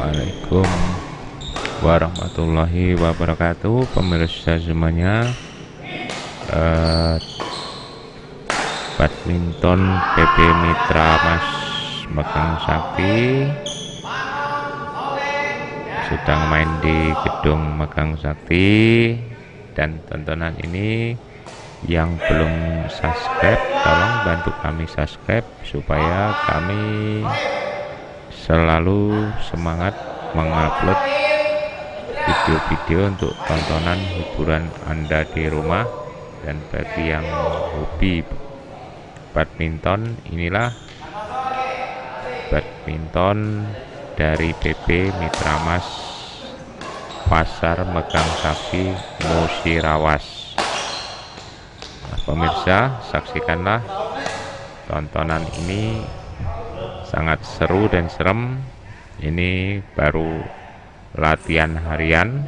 Assalamualaikum warahmatullahi wabarakatuh, pemirsa semuanya. Badminton PP Mitra Mas Megang Sakti sedang main di gedung Megang Sakti, dan tontonan ini yang belum subscribe tolong bantu kami subscribe supaya kami selalu semangat mengupload video-video untuk tontonan hiburan Anda di rumah. Dan bagi yang hobi badminton, inilah badminton dari PP Mitra Mas Pasar Megang Sakti Musirawas. Nah, pemirsa, saksikanlah tontonan ini, sangat seru dan serem. Ini baru latihan harian,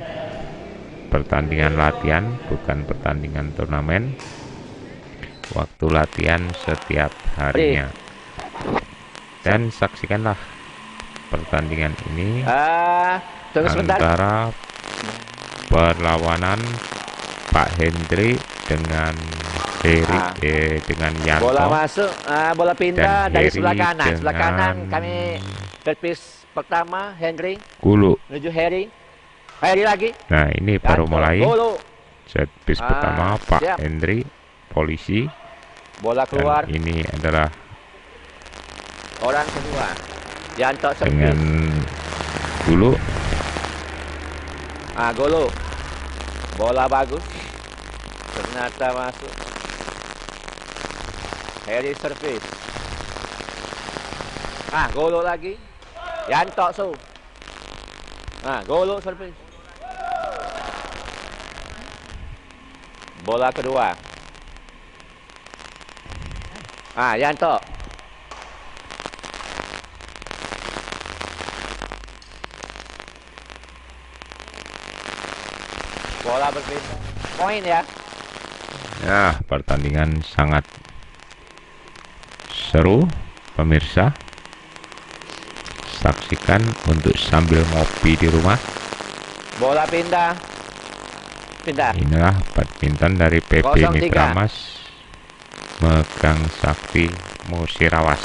pertandingan latihan, bukan pertandingan turnamen. Waktu latihan setiap harinya, dan saksikanlah pertandingan ini antara perlawanan Pak Hendri dengan Heri dengan Yanto. Bola masuk, bola pindah dari sebelah kanan. Sebelah kanan kami servis pertama Henry. Gulu Menuju Heri. Heri lagi. Nah, ini baru mulai. Servis pertama Pak siap. Hendri, polisi. Bola keluar. Dan ini adalah orang kedua. Yanto servis. dengan Gulu. Golo. Bola bagus. Ternyata masuk. Heri servis. Golo lagi. Yanto so. Golo servis. Bola kedua. Yanto. Bola berpindah. Poin ya. Ya, pertandingan sangat seru, pemirsa. Saksikan untuk sambil ngopi di rumah. Bola pindah. Pindah. Inilah badminton dari PP 03. Mitra Mas Megang Sakti Musirawas,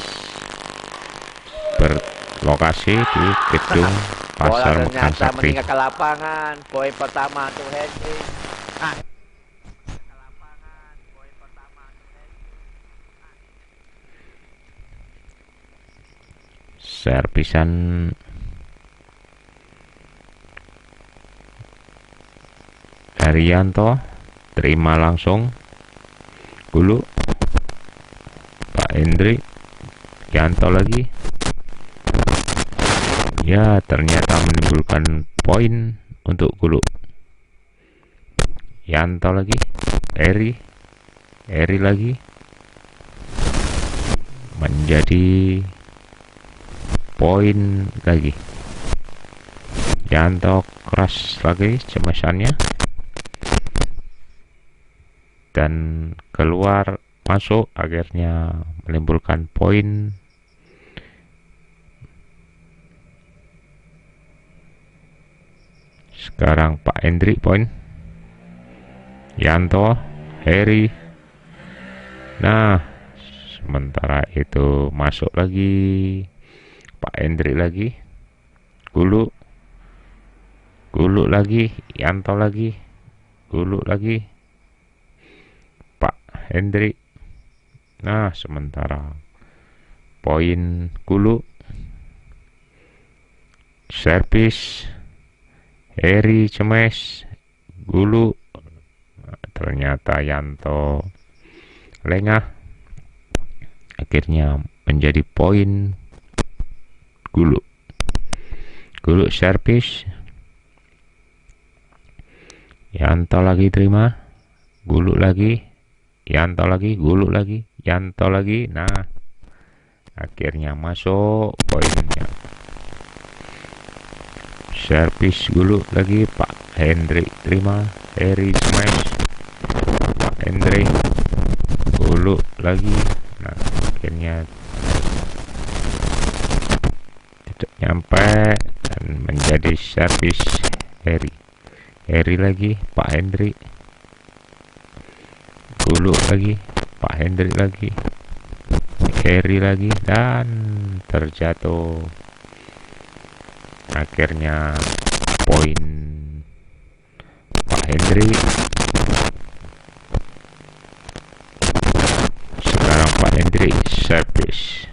berlokasi di gedung Pasar Bola Megang ternyata Sakti. meninggalkan lapangan. Poin pertama untuk Henry. Servisan dari Yanto, terima langsung. Gulu Pak Hendri, Yanto lagi. Ya, ternyata menimbulkan poin untuk Gulu. Yanto lagi, Eri lagi, menjadi poin lagi. Yanto keras lagi cemesannya, dan keluar masuk, akhirnya menimbulkan poin. Sekarang Pak Hendri poin, Yanto, Heri. Nah, sementara itu masuk lagi Pak Hendri lagi, Gulu lagi, Yanto lagi, Gulu lagi, Pak Hendri. Nah, sementara poin Gulu, servis Heri cemes, Gulu. Ternyata Yanto lengah, akhirnya menjadi poin Gulu servis. Yanto lagi terima, Gulu lagi, Yanto lagi, Gulu lagi, Yanto lagi. Nah, akhirnya masuk poinnya. Servis Gulu lagi, Pak Hendri terima, Heri smash, Pak Hendri, Gulu lagi. Nah, akhirnya tidak nyampe. dan menjadi servis Heri. Heri lagi, Pak Hendrik. Gulu lagi, Pak Hendrik lagi. Heri lagi, dan terjatuh. Akhirnya poin Pak Hendrik. Sekarang Pak Hendrik servis.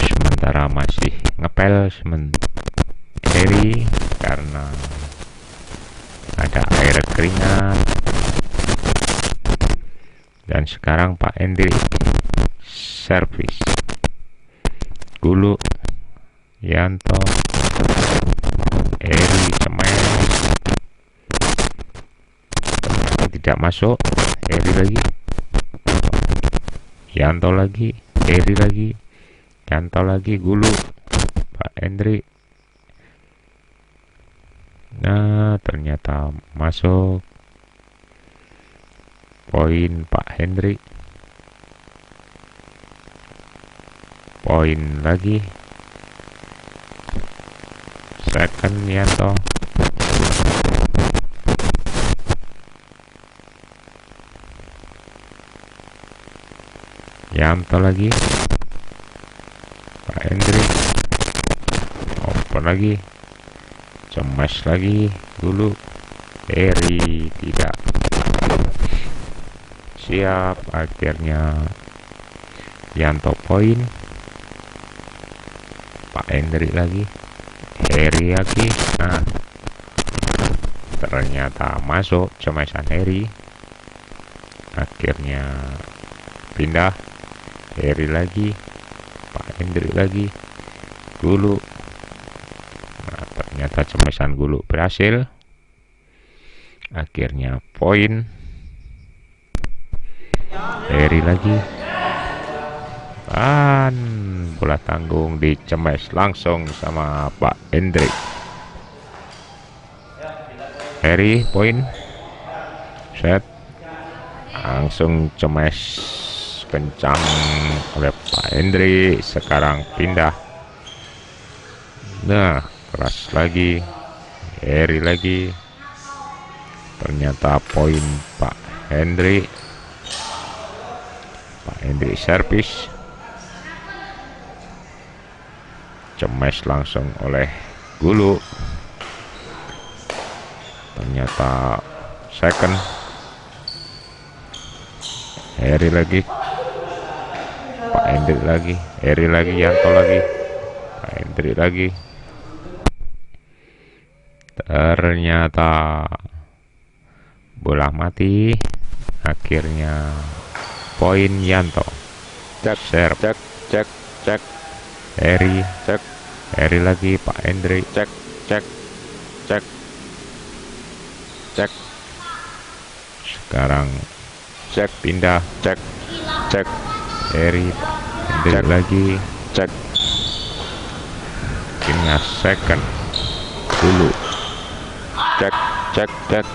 Sementara masih ngepel Heri karena ada air keringat. Dan sekarang Pak Hendrik servis. Gulu, Yanto, Heri cemen. Tidak masuk. Heri lagi, Yanto lagi, Heri lagi, Yanto lagi, Gulu, Pak Hendrik. Nah, ternyata masuk. Poin Pak Hendrik. Poin lagi. Second Yanto. Yanto lagi. Pak Hendrik. Open lagi. Cemas lagi dulu. Heri tidak siap. Akhirnya Yanto poin. Pak Hendrik lagi. Heri lagi. Nah, ternyata masuk cemasan Heri. Akhirnya pindah. Heri lagi, Pak Hendrik lagi, Gulu. Nah, ternyata cemasan Gulu berhasil. Akhirnya poin Heri lagi. Dan bola tanggung dicemes langsung sama Pak Hendrik. Heri poin. Set. Langsung cemes kencang oleh Pak Hendrik. Sekarang pindah. Nah, keras lagi. Heri lagi. Ternyata poin Pak Hendrik. Pak Hendrik servis. Cemes langsung oleh Gulu. Ternyata second. Heri lagi. Pak Hendrik lagi. Heri lagi. Yanto lagi. Pak Hendrik lagi. Ternyata bola mati. Akhirnya poin Yanto. Cek, cek, cek, cek. Heri, cek. Heri lagi. Pak Hendrik, cek, cek, cek, cek. Sekarang cek, pindah, cek, cek. Heri, Pak Hendrik lagi, cek. Akhirnya second. Dulu. Cek, cek, cek.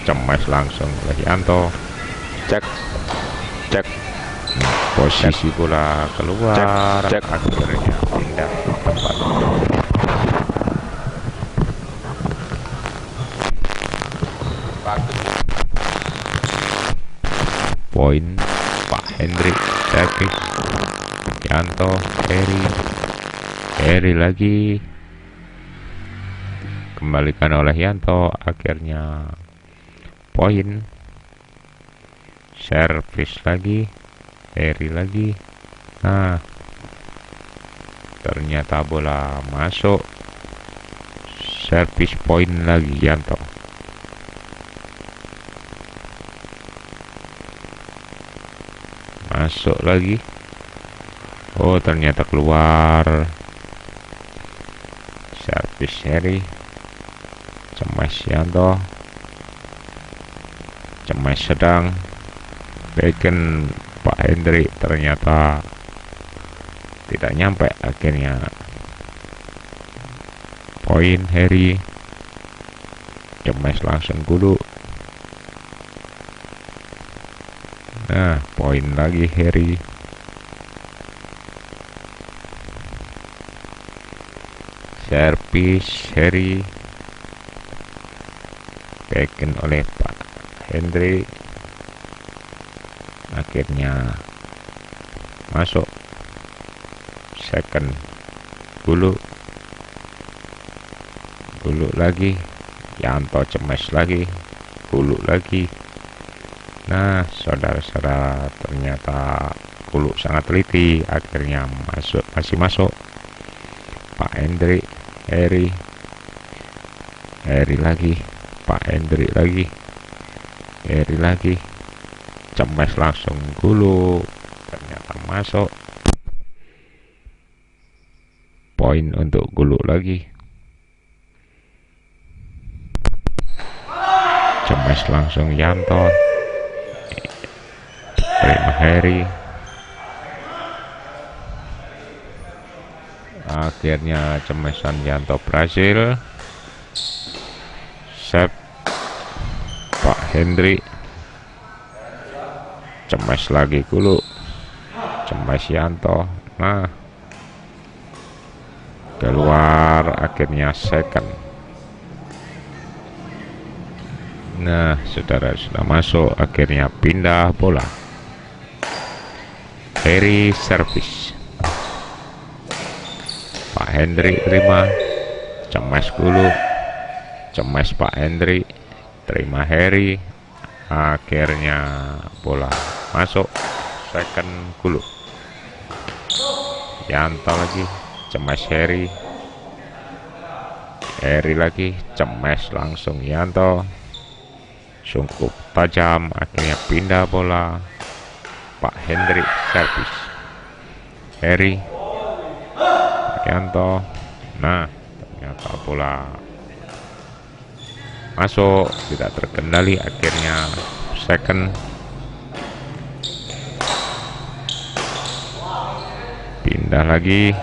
Cemas langsung oleh Yanto. Cek, cek. Posisi bola keluar. Cek, cek. Akhirnya pindah tempat. Poin Pak Hendrik servis. Yanto, Heri. Heri lagi. Kembalikan oleh Yanto. Akhirnya poin. Servis lagi. Heri lagi. Nah, ternyata bola masuk. Servis poin lagi Yanto. Masuk lagi. Oh, ternyata keluar. Servis Heri. Cemas Yanto. Cemas sedang. Bacon Pak Hendrik ternyata tidak nyampe. Akhirnya poin Harry, cemes langsung Gulu. Nah, poin lagi Harry. Servis Harry, taken oleh Pak Hendri. Akhirnya masuk second Gulu. Gulu lagi, Yanto cemes lagi, Gulu lagi. Nah, saudara-saudara, ternyata Gulu sangat teliti. Akhirnya masih masuk Pak Hendri, Harry lagi, Pak Hendri lagi, Harry lagi, cemes langsung Gulu. Ternyata masuk. Poin untuk Gulu lagi. Cemes langsung Yanto. Terima Harry. Akhirnya cemesan Yanto berhasil. Sep Pak Hendri. Cemes lagi Gulu. Cemes Yanto. Nah, keluar, akhirnya second. Nah, saudara sudah masuk, akhirnya pindah bola. Harry servis. Pak Hendri terima, cemes Gulu. Cemes Pak Hendri, terima Harry. Akhirnya bola masuk, second Gulu. Yanto lagi, cemes Harry. Harry lagi, cemes langsung Yanto. Sungkup tajam, akhirnya pindah bola. Pak Hendri servis. Harry, Yanto. Nah, ternyata bola masuk, tidak terkendali, akhirnya second. Pindah lagi,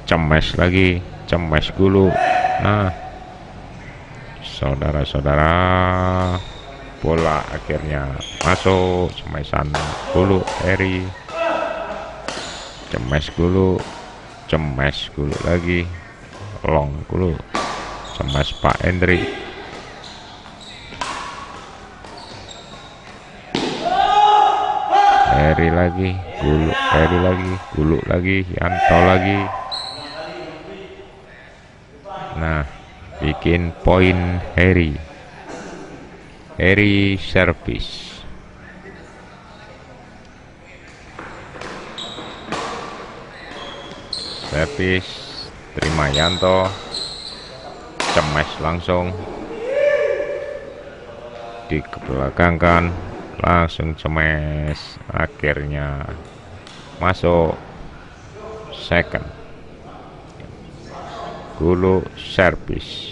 cemes lagi, cemes Gulu. Nah, saudara-saudara, bola akhirnya masuk, cemesan Gulu Harry. Cemes Gulu, cemes Gulu lagi, long Gulu, cemes Pak Hendri. Harry lagi, Gulu, Harry lagi, Gulu lagi, Yanto lagi. Nah, bikin poin Harry. Harry servis. Servis, terima Yanto. Cemes langsung. Dikebelakangkan, langsung cemes. Akhirnya masuk second. Gulu servis.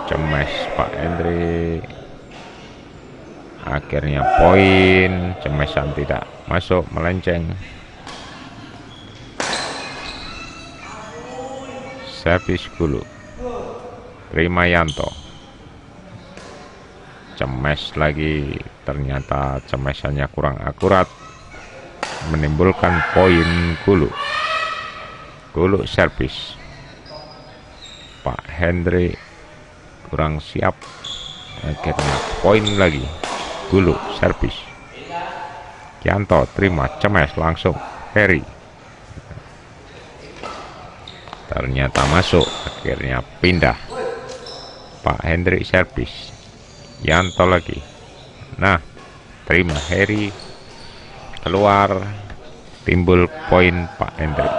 Cemes Pak Hendri. Akhirnya poin, cemesan tidak masuk, melenceng. Servis Gulu. Terima Yanto. Cemes lagi, ternyata cemesannya kurang akurat, menimbulkan poin Gulu. Gulu servis. Pak Hendri kurang siap, akhirnya poin lagi. Gulu servis. Yanto terima, cemes langsung Harry. Ternyata masuk, akhirnya pindah. Pak Hendri servis. Yanto lagi. Nah, terima Harry. Keluar, timbul poin Pak Hendri.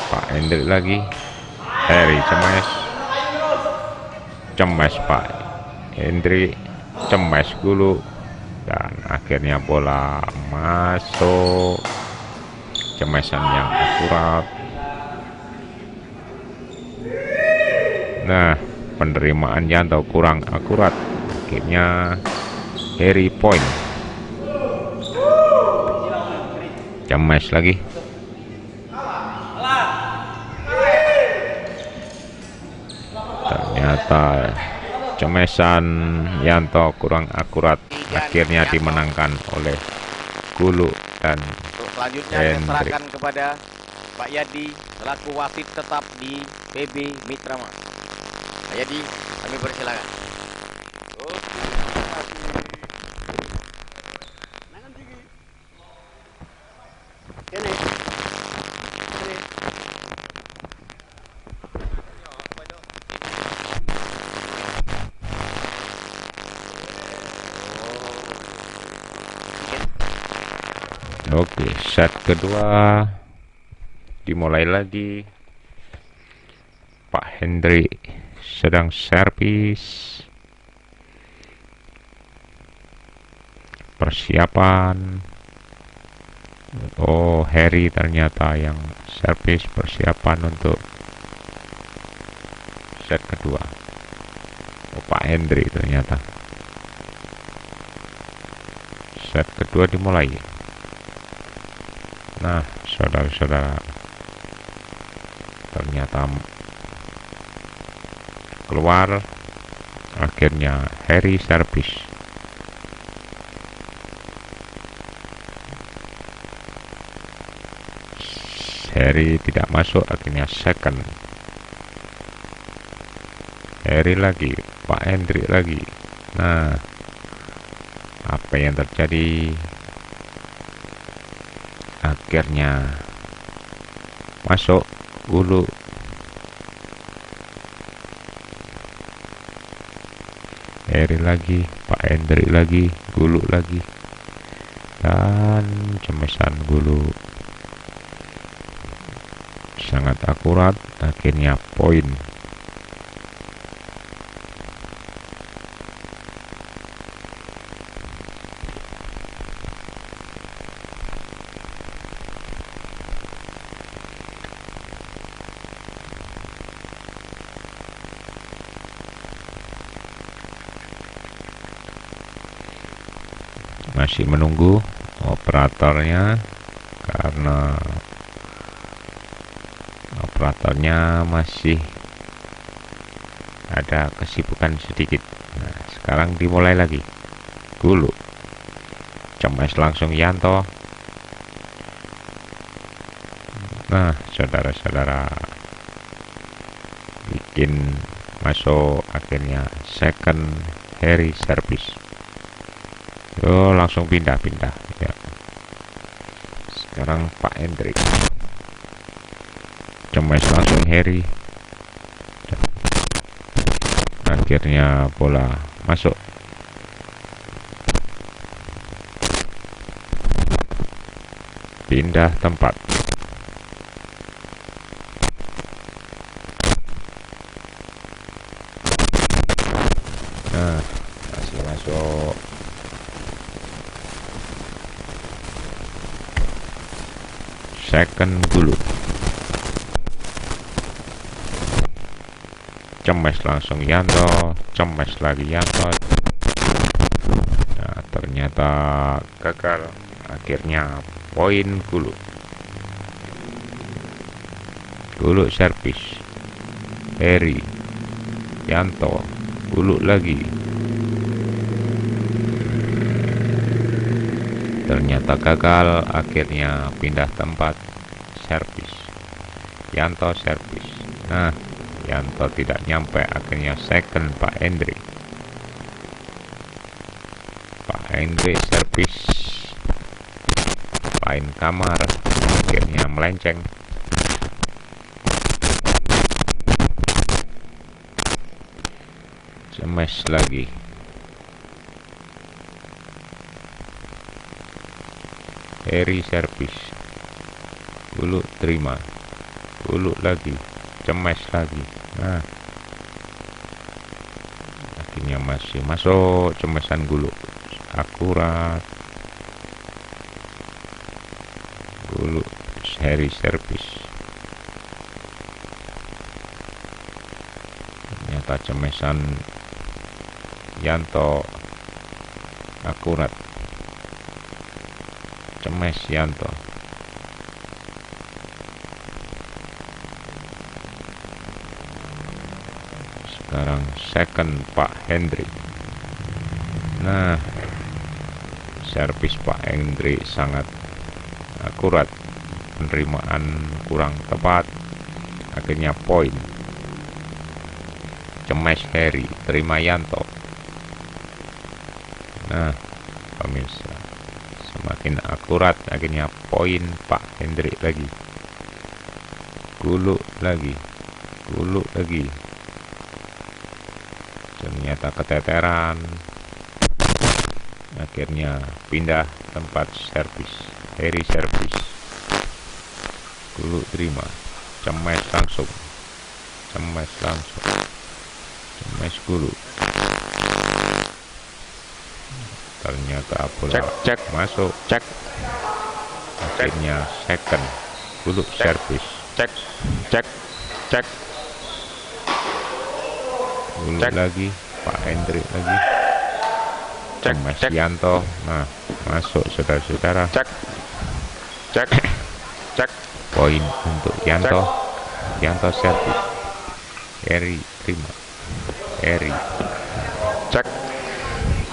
Pak Hendri lagi. Harry cemes. Cemes Pak Hendri. Cemes Gulu. Dan akhirnya bola masuk. Cemesan yang akurat. Nah, penerimaan Yanto kurang akurat, akhirnya Harry point. Cemes lagi. Ternyata cemesan Yanto kurang akurat, akhirnya dimenangkan oleh Gulu dan Untuk selanjutnya saya Hendrik. serahkan kepada Pak Yadi selaku wasit tetap di PB Mitra Mas. Pak Yadi, kami persilakan. Oke, terima kasih. Nangan tinggi. Kene. Kene. Oke, set kedua dimulai lagi. Pak Hendri sedang servis. Persiapan. Oh, Harry ternyata yang servis, persiapan untuk set kedua. Oh, Pak Hendri ternyata. Set kedua dimulai. Nah, saudara-saudara, ternyata keluar, akhirnya Harry servis. Harry tidak masuk, akhirnya second. Harry lagi, Pak Hendrik lagi. Nah, apa yang terjadi? Akhirnya masuk Gulu. Harry lagi, Pak Hendrik lagi, Gulu lagi, dan cemesan Gulu sangat akurat, akhirnya poin. Masih menunggu operatornya karena operatornya masih ada kesibukan sedikit. Nah, sekarang dimulai lagi. Gulu cemes langsung Yanto. Nah, saudara-saudara, bikin masuk, akhirnya second Harry service. Oh, langsung pindah-pindah ya. Sekarang Pak Hendrik cemes langsung Harry. Akhirnya bola masuk. Pindah tempat. Nah, masih masuk. Second Gulu. Cemes langsung Yanto, cemes lagi Yanto. Nah, ternyata gagal. Akhirnya poin Gulu. Gulu servis. Harry, Yanto, Gulu lagi. Ternyata gagal, akhirnya pindah tempat, servis. Yanto servis. Nah, Yanto tidak nyampe, akhirnya second Pak Hendrik. Pak Hendrik servis. Lain kamar, akhirnya melenceng. Cemes lagi. Harry servis. Gulu terima. Gulu lagi. Cemes lagi. Nah, akhirnya masih masuk cemesan Gulu. Akurat. Gulu Harry servis. ternyata cemesan Yanto akurat. Cemes Yanto. Sekarang second Pak Hendri. Nah, servis Pak Hendri sangat akurat, penerimaan kurang tepat, akhirnya poin. Cemes Heri, terima Yanto. Nah, pemirsa, semakin akurat, akhirnya poin Pak Hendri lagi. Guluk lagi, guluk lagi. Ternyata keteteran. Akhirnya pindah tempat servis. Heri servis. Guluk terima. Cemes langsung. Cemes langsung. Cemes guluk. Ternyata bola Cek. masuk. Cek. Akhirnya second. Guluk servis. Cek. Guluk Cek. lagi. Pak Hendrik lagi. Cek. Cemes Yanto. Nah, masuk saudara-saudara. Cek. Poin untuk Yanto. Yanto servis. Heri terima. Heri. Cek.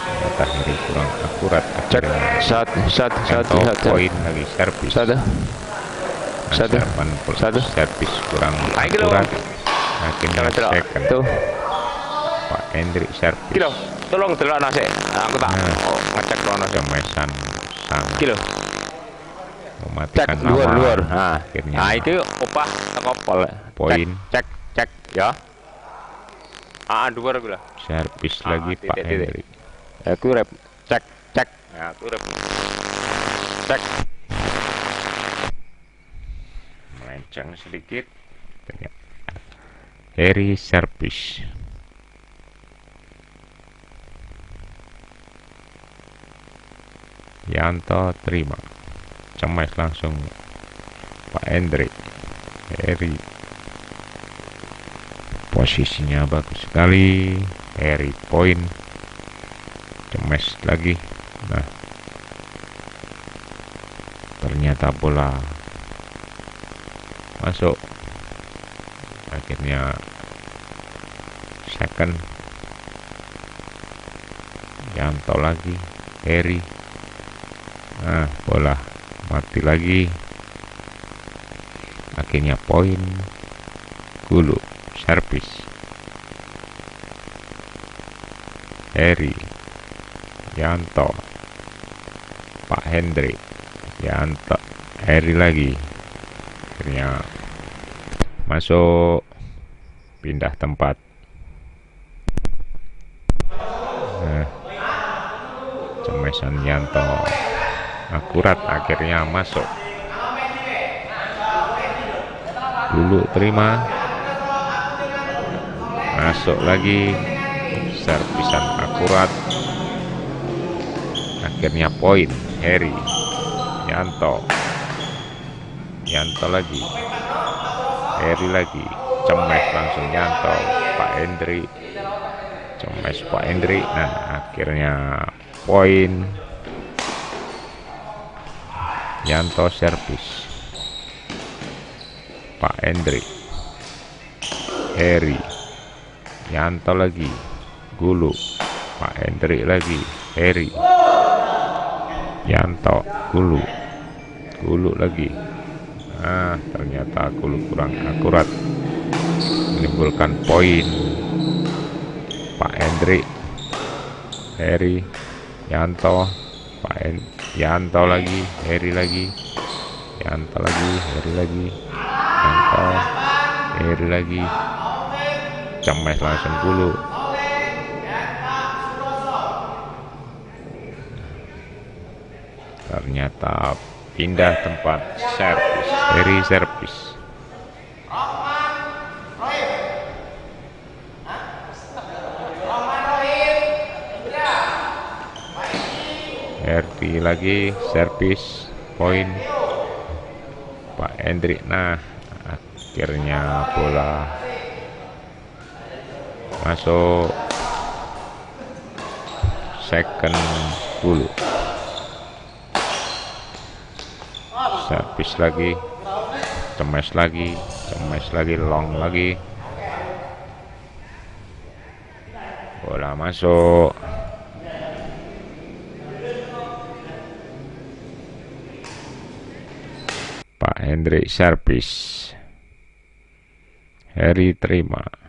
Ternyata Heri kurang akurat. Akhirnya Yanto poin lagi servis. Satu. 80 servis kurang Ayo, kilo. akurat. Akhirnya second. Tuh. Pak Hendrik servis. Kilo, tolong delok nasi. Aku tak Nah. ngecek lo nasi. Cemesan sangat Kilo. mematikan Cek nyawa. luar. Nah. Akhirnya Nah, itu opah teko pol. Poin. Cek ya. Luar gula. servis lagi Pak titik. Hendrik. Aku rep. Cek. Nah, aku rep. Cek. Melenceng sedikit. Heri servis. Yanto terima. Cemes langsung Pak Hendrik. Heri posisinya bagus sekali. Heri poin. Cemes lagi. Nah, ternyata bola masuk. Akhirnya second. Yanto lagi. Heri. Nah, bola mati lagi. Akhirnya poin. Gulu servis. Heri. Yanto. Pak Hendrik. Yanto. Heri lagi. Akhirnya masuk. Pindah tempat. Nah, cemesan Yanto akurat, akhirnya masuk. Dulu terima. Masuk lagi. Servisan akurat. Akhirnya poin. Heri. Yanto. Yanto lagi. Heri lagi. Cemes langsung Yanto. Pak Hendri. Cemes Pak Hendri. Nah, akhirnya poin. Yanto servis. Pak Hendri. Heri. Yanto lagi. Gulu. Pak Hendri lagi. Heri. Yanto. Gulu. Gulu lagi. Nah, ternyata gulu kurang akurat, menimbulkan poin. Pak Hendri. Heri. Yanto. Yanto lagi. Heri lagi. Yanto lagi. Heri lagi. Yanto. Heri lagi. Cemes langsung gulu. Ternyata pindah tempat servis. Heri servis. Heri lagi servis. Poin Pak Hendrik. Nah, akhirnya bola masuk second dulu, servis lagi, cemes lagi, long lagi, bola masuk. Pak Hendrik servis, Heri terima.